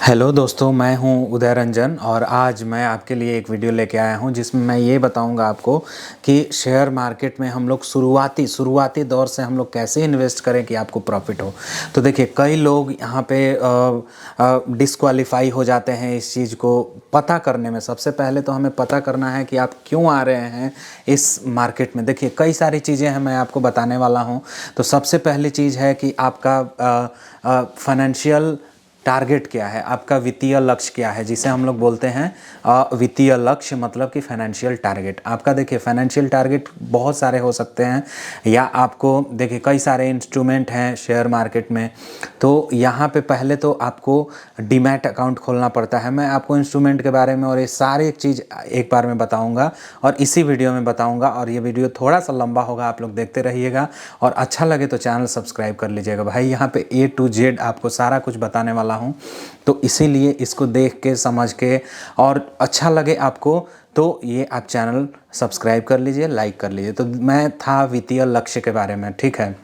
Hello दोस्तों, मैं हूं उदय रंजन और आज मैं आपके लिए एक वीडियो लेके आया हूं जिसमें मैं ये बताऊंगा आपको कि शेयर मार्केट में हम लोग शुरुआती दौर से हम लोग कैसे इन्वेस्ट करें कि आपको प्रॉफिट हो। तो देखिए, कई लोग यहां पे डिस्क्वालीफाई हो जाते हैं इस चीज़ को पता करने में। सबसे पहले तो हमें पता करना है कि आप क्यों आ रहे हैं इस मार्केट में। देखिए, कई सारी चीज़ें हैं, मैं आपको बताने वाला हूँ। तो सबसे पहली चीज़ है कि आपका फाइनेंशियल टारगेट क्या है, आपका वित्तीय लक्ष्य क्या है, जिसे हम लोग बोलते हैं वित्तीय लक्ष्य, मतलब कि फाइनेंशियल टारगेट आपका। देखिए, फाइनेंशियल टारगेट बहुत सारे हो सकते हैं, या आपको देखिए कई सारे इंस्ट्रूमेंट हैं शेयर मार्केट में। तो यहाँ पे पहले तो आपको डीमैट अकाउंट खोलना पड़ता है। मैं आपको इंस्ट्रूमेंट के बारे में और ये सारी चीज़ एक बार में बताऊँगा और इसी वीडियो में बताऊँगा। और ये वीडियो थोड़ा सा लंबा होगा, आप लोग देखते रहिएगा और अच्छा लगे तो चैनल सब्सक्राइब कर लीजिएगा। भाई, यहाँ पे A to Z आपको सारा कुछ बताने वाला हूँ, तो इसीलिए इसको देख के समझ के और अच्छा लगे आपको तो ये आप चैनल सब्सक्राइब कर लीजिए, लाइक कर लीजिए। तो मैं था वित्तीय लक्ष्य के बारे में, ठीक है।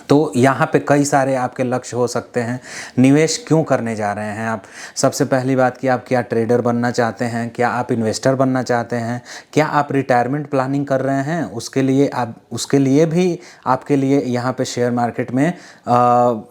तो यहाँ पे कई सारे आपके लक्ष्य हो सकते हैं। निवेश क्यों करने जा रहे हैं आप? सबसे पहली बात कि आप क्या ट्रेडर बनना चाहते हैं, क्या आप इन्वेस्टर बनना चाहते हैं, क्या आप रिटायरमेंट प्लानिंग कर रहे हैं, उसके लिए भी आपके लिए यहाँ पे शेयर मार्केट में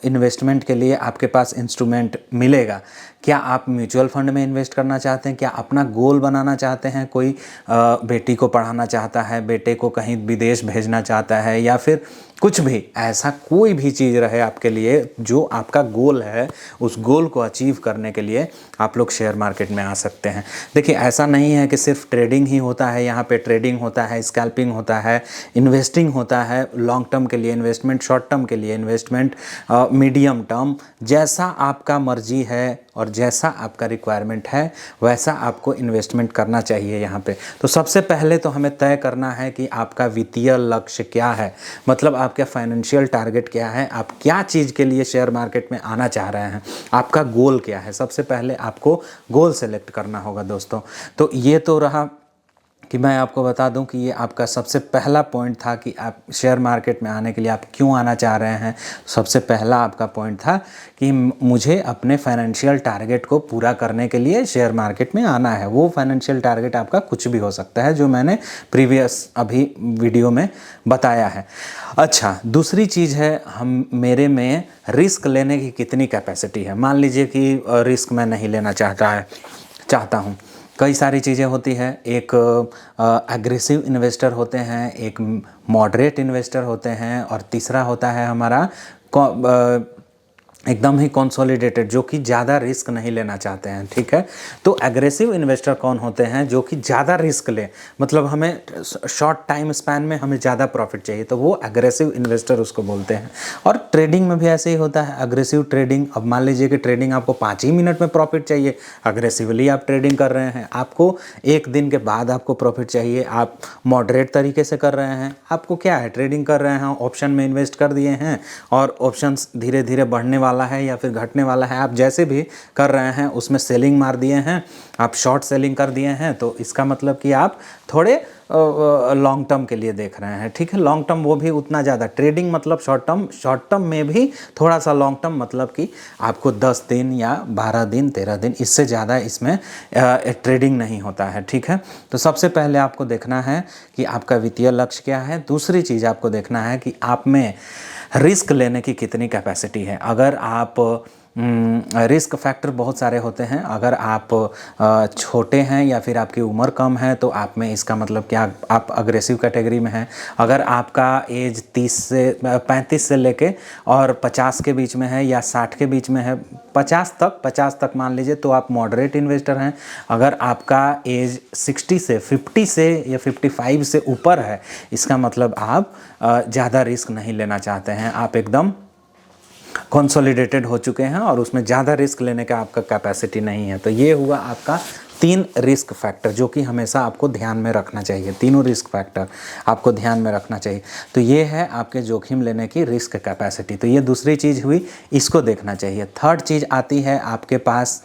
इन्वेस्टमेंट के लिए आपके पास इंस्ट्रूमेंट मिलेगा। क्या आप म्यूचुअल फंड में इन्वेस्ट करना चाहते हैं, क्या अपना गोल बनाना चाहते हैं, कोई बेटी को पढ़ाना चाहता है, बेटे को कहीं विदेश भेजना चाहता है, या फिर कुछ भी ऐसा कोई भी चीज़ रहे आपके लिए जो आपका गोल है, उस गोल को अचीव करने के लिए आप लोग शेयर मार्केट में आ सकते हैं। देखिए, ऐसा नहीं है कि सिर्फ ट्रेडिंग ही होता है। यहाँ पे ट्रेडिंग होता है, स्कैल्पिंग होता है, इन्वेस्टिंग होता है, लॉन्ग टर्म के लिए इन्वेस्टमेंट, शॉर्ट टर्म के लिए इन्वेस्टमेंट, मीडियम टर्म। जैसा आपका मर्जी है और जैसा आपका रिक्वायरमेंट है वैसा आपको इन्वेस्टमेंट करना चाहिए यहाँ पे। तो सबसे पहले तो हमें तय करना है कि आपका वित्तीय लक्ष्य क्या है, मतलब आपका फाइनेंशियल टारगेट क्या है, आप क्या चीज़ के लिए शेयर मार्केट में आना चाह रहे हैं, आपका गोल क्या है। सबसे पहले आपको गोल सेलेक्ट करना होगा दोस्तों। तो ये तो रहा कि मैं आपको बता दूं कि ये आपका सबसे पहला पॉइंट था कि आप शेयर मार्केट में आने के लिए आप क्यों आना चाह रहे हैं। सबसे पहला आपका पॉइंट था कि मुझे अपने फाइनेंशियल टारगेट को पूरा करने के लिए शेयर मार्केट में आना है। वो फाइनेंशियल टारगेट आपका कुछ भी हो सकता है, जो मैंने प्रीवियस अभी वीडियो में बताया है। अच्छा, दूसरी चीज़ है मेरे में रिस्क लेने की कितनी कैपेसिटी है। मान लीजिए कि रिस्क मैं नहीं लेना चाहता हूँ। कई सारी चीज़ें होती हैं। एक एग्रेसिव इन्वेस्टर होते हैं, एक मॉडरेट इन्वेस्टर होते हैं, और तीसरा होता है हमारा एकदम ही कंसोलिडेटेड, जो कि ज़्यादा रिस्क नहीं लेना चाहते हैं, ठीक है। तो एग्रेसिव इन्वेस्टर कौन होते हैं? जो कि ज़्यादा रिस्क ले, मतलब हमें शॉर्ट टाइम स्पैन में हमें ज़्यादा प्रॉफिट चाहिए, तो वो एग्रेसिव इन्वेस्टर उसको बोलते हैं। और ट्रेडिंग में भी ऐसे ही होता है, एग्रेसिव ट्रेडिंग। अब मान लीजिए कि ट्रेडिंग आपको 5 ही मिनट में प्रॉफिट चाहिए, अग्रेसिवली आप ट्रेडिंग कर रहे हैं, आपको एक दिन के बाद आपको प्रॉफिट चाहिए, आप मॉडरेट तरीके से कर रहे हैं। आपको क्या है, ट्रेडिंग कर रहे हैं, ऑप्शन में इन्वेस्ट कर दिए हैं और ऑप्शंस धीरे धीरे बढ़ने वाला है या फिर घटने वाला है, आप जैसे भी कर रहे हैं उसमें सेलिंग मार दिए हैं, आप शॉर्ट सेलिंग कर दिए हैं, तो इसका मतलब कि आप थोड़े लॉन्ग टर्म के लिए देख रहे हैं, ठीक है। लॉन्ग टर्म वो भी उतना ज़्यादा, ट्रेडिंग मतलब शॉर्ट टर्म में भी थोड़ा सा लॉन्ग टर्म, मतलब कि आपको 10 दिन या 12 दिन 13 दिन, इससे ज़्यादा इसमें ट्रेडिंग नहीं होता है, ठीक है। तो सबसे पहले आपको देखना है कि आपका वित्तीय लक्ष्य क्या है। दूसरी चीज़ आपको देखना है कि आप में रिस्क लेने की कितनी कैपेसिटी है। अगर आप रिस्क फैक्टर बहुत सारे होते हैं। अगर आप छोटे हैं या फिर आपकी उम्र कम है तो आप में इसका मतलब क्या, आप अग्रेसिव कैटेगरी में हैं। अगर आपका एज 35 से लेके और 50 के बीच में है या 60 के बीच में है, 50 तक मान लीजिए, तो आप मॉडरेट इन्वेस्टर हैं। अगर आपका एज 60 से 50 से या 55 से ऊपर है, इसका मतलब आप ज़्यादा रिस्क नहीं लेना चाहते हैं, आप एकदम कंसोलिडेटेड हो चुके हैं और उसमें ज़्यादा रिस्क लेने का आपका कैपेसिटी नहीं है। तो ये हुआ आपका 3 रिस्क फैक्टर, जो कि हमेशा आपको ध्यान में रखना चाहिए। तीनों रिस्क फैक्टर आपको ध्यान में रखना चाहिए। तो ये है आपके जोखिम लेने की रिस्क कैपेसिटी। तो ये दूसरी चीज़ हुई, इसको देखना चाहिए। थर्ड चीज़ आती है आपके पास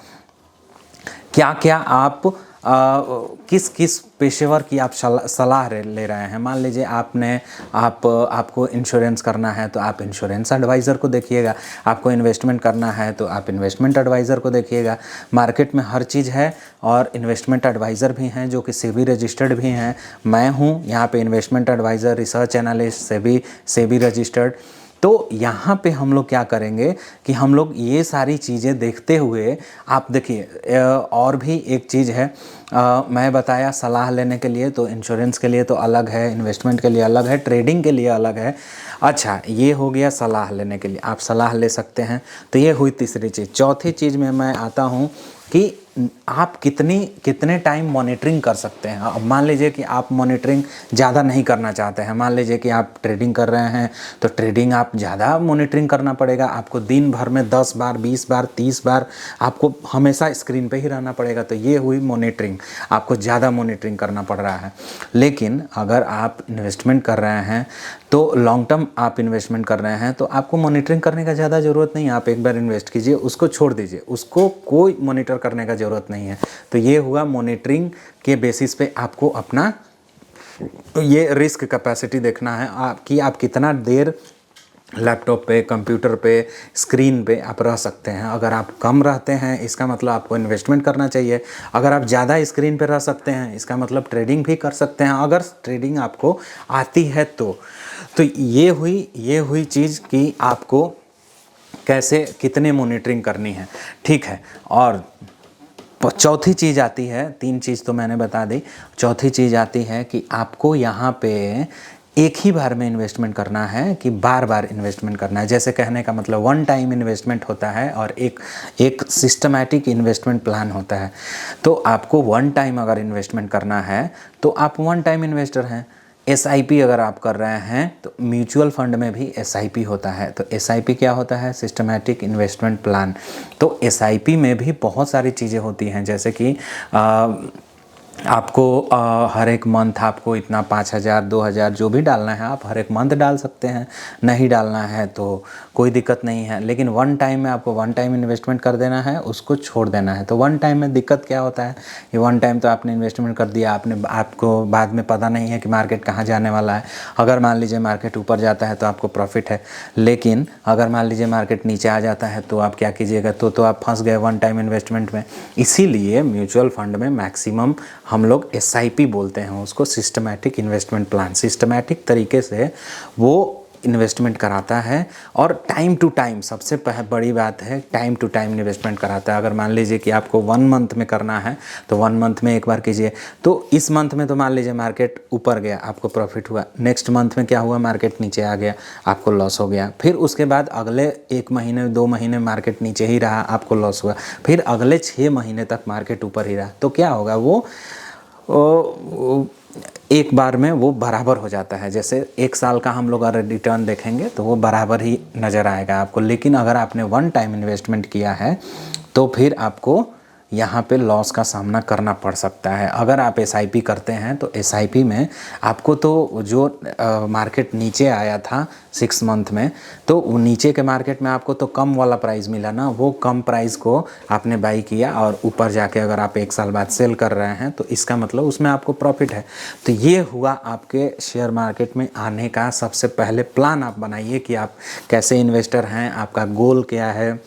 क्या क्या आप किस किस पेशेवर की आप सलाह ले रहे हैं। मान लीजिए आपको इंश्योरेंस करना है तो आप इंश्योरेंस एडवाइज़र को देखिएगा, आपको इन्वेस्टमेंट करना है तो आप इन्वेस्टमेंट एडवाइज़र को देखिएगा। मार्केट में हर चीज़ है और इन्वेस्टमेंट एडवाइज़र भी हैं जो कि सेबी रजिस्टर्ड भी हैं। मैं हूँ यहाँ पे investment adviser, research analyst, SEBI registered. तो यहाँ पे हम लोग क्या करेंगे कि हम लोग ये सारी चीज़ें देखते हुए, आप देखिए और भी एक चीज़ है, मैं बताया सलाह लेने के लिए तो इंश्योरेंस के लिए तो अलग है, इन्वेस्टमेंट के लिए अलग है, ट्रेडिंग के लिए अलग है। अच्छा, ये हो गया सलाह लेने के लिए, आप सलाह ले सकते हैं। तो ये हुई तीसरी चीज़। चौथी चीज़ में मैं आता हूँ कि आप कितने टाइम मॉनिटरिंग कर सकते हैं। अब मान लीजिए कि आप मॉनिटरिंग ज़्यादा नहीं करना चाहते हैं, मान लीजिए कि आप ट्रेडिंग कर रहे हैं तो ट्रेडिंग आप ज़्यादा मॉनिटरिंग करना पड़ेगा, आपको दिन भर में 10 बार 20 बार 30 बार आपको हमेशा स्क्रीन पे ही रहना पड़ेगा। तो ये हुई मॉनिटरिंग, आपको ज़्यादा मॉनिटरिंग करना पड़ रहा है। लेकिन अगर आप इन्वेस्टमेंट कर रहे हैं तो लॉन्ग टर्म आप इन्वेस्टमेंट कर रहे हैं तो आपको मॉनिटरिंग करने का ज़्यादा ज़रूरत नहीं है। आप एक बार इन्वेस्ट कीजिए, उसको छोड़ दीजिए, उसको कोई मॉनिटर करने का ज़रूरत नहीं है। तो ये हुआ मॉनिटरिंग के बेसिस पे आपको अपना ये रिस्क कैपेसिटी देखना है कि आप कितना देर लैपटॉप पे, कंप्यूटर पे, स्क्रीन पे आप रह सकते हैं। अगर आप कम रहते हैं इसका मतलब आपको इन्वेस्टमेंट करना चाहिए। अगर आप ज़्यादा स्क्रीन पे रह सकते हैं इसका मतलब ट्रेडिंग भी कर सकते हैं, अगर ट्रेडिंग आपको आती है तो ये हुई चीज़ कि आपको कैसे कितने मॉनिटरिंग करनी है, ठीक है। और चौथी चीज़ आती है, 3 चीज़ तो मैंने बता दी, चौथी चीज़ आती है कि आपको यहाँ पे एक ही बार में इन्वेस्टमेंट करना है कि बार बार इन्वेस्टमेंट करना है। जैसे कहने का मतलब वन टाइम इन्वेस्टमेंट होता है और एक सिस्टमैटिक इन्वेस्टमेंट प्लान होता है। तो आपको वन टाइम अगर इन्वेस्टमेंट करना है तो आप वन टाइम इन्वेस्टर हैं। एसआईपी अगर आप कर रहे हैं तो म्यूचुअल फंड में भी एसआईपी होता है। तो एसआईपी क्या होता है? Systematic investment plan. तो एसआईपी में भी बहुत सारी चीज़ें होती हैं, जैसे कि आपको हर एक मंथ आपको इतना 5,000 2,000 जो भी डालना है आप हर एक मंथ डाल सकते हैं, नहीं डालना है तो कोई दिक्कत नहीं है। लेकिन वन टाइम में आपको वन टाइम इन्वेस्टमेंट कर देना है, उसको छोड़ देना है। तो वन टाइम में दिक्कत क्या होता है कि वन टाइम तो आपने इन्वेस्टमेंट कर दिया, आपको बाद में पता नहीं है कि मार्केट कहाँ जाने वाला है। अगर मान लीजिए मार्केट ऊपर जाता है तो आपको प्रॉफिट है, लेकिन अगर मान लीजिए मार्केट नीचे आ जाता है तो आप क्या कीजिएगा? तो आप फंस गए वन टाइम इन्वेस्टमेंट में। इसीलिए म्यूचुअल फंड में मैक्सिमम हम लोग एसआईपी बोलते हैं उसको, सिस्टमैटिक इन्वेस्टमेंट प्लान। सिस्टमैटिक तरीके से वो इन्वेस्टमेंट कराता है और टाइम टू टाइम, सबसे बड़ी बात है टाइम टू टाइम इन्वेस्टमेंट कराता है। अगर मान लीजिए कि आपको 1 मंथ में करना है तो 1 मंथ में एक बार कीजिए। तो इस मंथ में तो मान लीजिए मार्केट ऊपर गया, आपको प्रॉफिट हुआ। नेक्स्ट मंथ में क्या हुआ? मार्केट नीचे आ गया, आपको लॉस हो गया। फिर उसके बाद अगले 1 महीने 2 महीने मार्केट नीचे ही रहा, आपको लॉस हुआ। फिर अगले 6 महीने तक मार्केट ऊपर ही रहा। तो क्या होगा? वो एक बार में वो बराबर हो जाता है। जैसे 1 साल का हम लोग अगर रिटर्न देखेंगे तो वो बराबर ही नज़र आएगा आपको। लेकिन अगर आपने वन टाइम इन्वेस्टमेंट किया है तो फिर आपको यहाँ पे लॉस का सामना करना पड़ सकता है। अगर आप एसआईपी करते हैं तो एसआईपी में आपको तो जो मार्केट नीचे आया था 6 मंथ में, तो वो नीचे के मार्केट में आपको तो कम वाला प्राइस मिला ना, वो कम प्राइस को आपने बाई किया और ऊपर जाके अगर आप 1 साल बाद सेल कर रहे हैं तो इसका मतलब उसमें आपको प्रॉफिट है। तो ये हुआ आपके शेयर मार्केट में आने का सबसे पहले प्लान आप बनाइए कि आप कैसे इन्वेस्टर हैं, आपका गोल क्या है,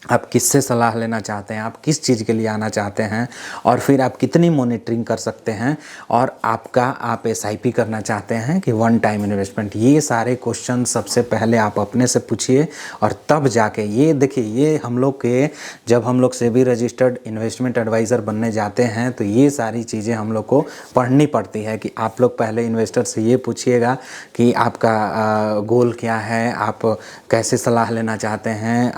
आप किससे सलाह लेना चाहते हैं, आप किस चीज़ के लिए आना चाहते हैं, और फिर आप कितनी मॉनिटरिंग कर सकते हैं, और आप एसआईपी करना चाहते हैं कि वन टाइम इन्वेस्टमेंट। ये सारे क्वेश्चन सबसे पहले आप अपने से पूछिए और तब जाके ये देखिए, ये हम लोग के जब हम लोग सेबी रजिस्टर्ड इन्वेस्टमेंट एडवाइज़र बनने जाते हैं तो ये सारी चीज़ें हम लोग को पढ़नी पड़ती है कि आप लोग पहले इन्वेस्टर से ये पूछिएगा कि आपका गोल क्या है, आप कैसे सलाह लेना चाहते हैं,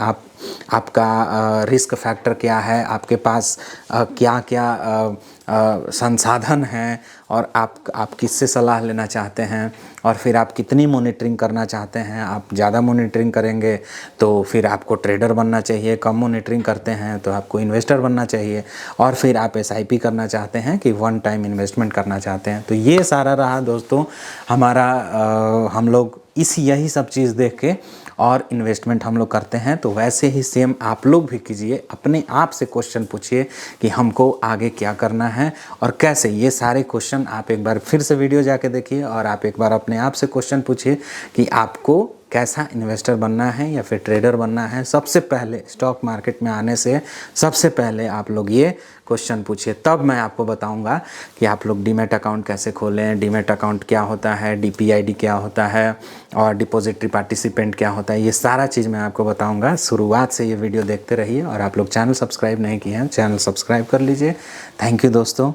आपका रिस्क फैक्टर क्या है, आपके पास क्या क्या संसाधन हैं, और आप किससे सलाह लेना चाहते हैं, और फिर आप कितनी मॉनिटरिंग करना चाहते हैं। आप ज़्यादा मॉनिटरिंग करेंगे तो फिर आपको ट्रेडर बनना चाहिए, कम मॉनिटरिंग करते हैं तो आपको इन्वेस्टर बनना चाहिए, और फिर आप एसआईपी करना चाहते हैं कि वन टाइम इन्वेस्टमेंट करना चाहते हैं। तो ये सारा रहा दोस्तों हमारा, हम लोग यही सब चीज़ देख के और इन्वेस्टमेंट हम लोग करते हैं, तो वैसे ही सेम आप लोग भी कीजिए। अपने आप से क्वेश्चन पूछिए कि हमको आगे क्या करना है और कैसे। ये सारे क्वेश्चन आप एक बार फिर से वीडियो जाके देखिए और आप एक बार अपने आप से क्वेश्चन पूछिए कि आपको कैसा इन्वेस्टर बनना है या फिर ट्रेडर बनना है। सबसे पहले स्टॉक मार्केट में आने से सबसे पहले आप लोग ये क्वेश्चन पूछिए, तब मैं आपको बताऊंगा कि आप लोग डीमैट अकाउंट कैसे खोलें, डीमैट अकाउंट क्या होता है, डीपीआईडी क्या होता है और डिपॉजिटरी पार्टिसिपेंट क्या होता है। ये सारा चीज़ मैं आपको बताऊंगा। शुरुआत से ये वीडियो देखते रहिए और आप लोग चैनल सब्सक्राइब नहीं किए हैं, चैनल सब्सक्राइब कर लीजिए। थैंक यू दोस्तों।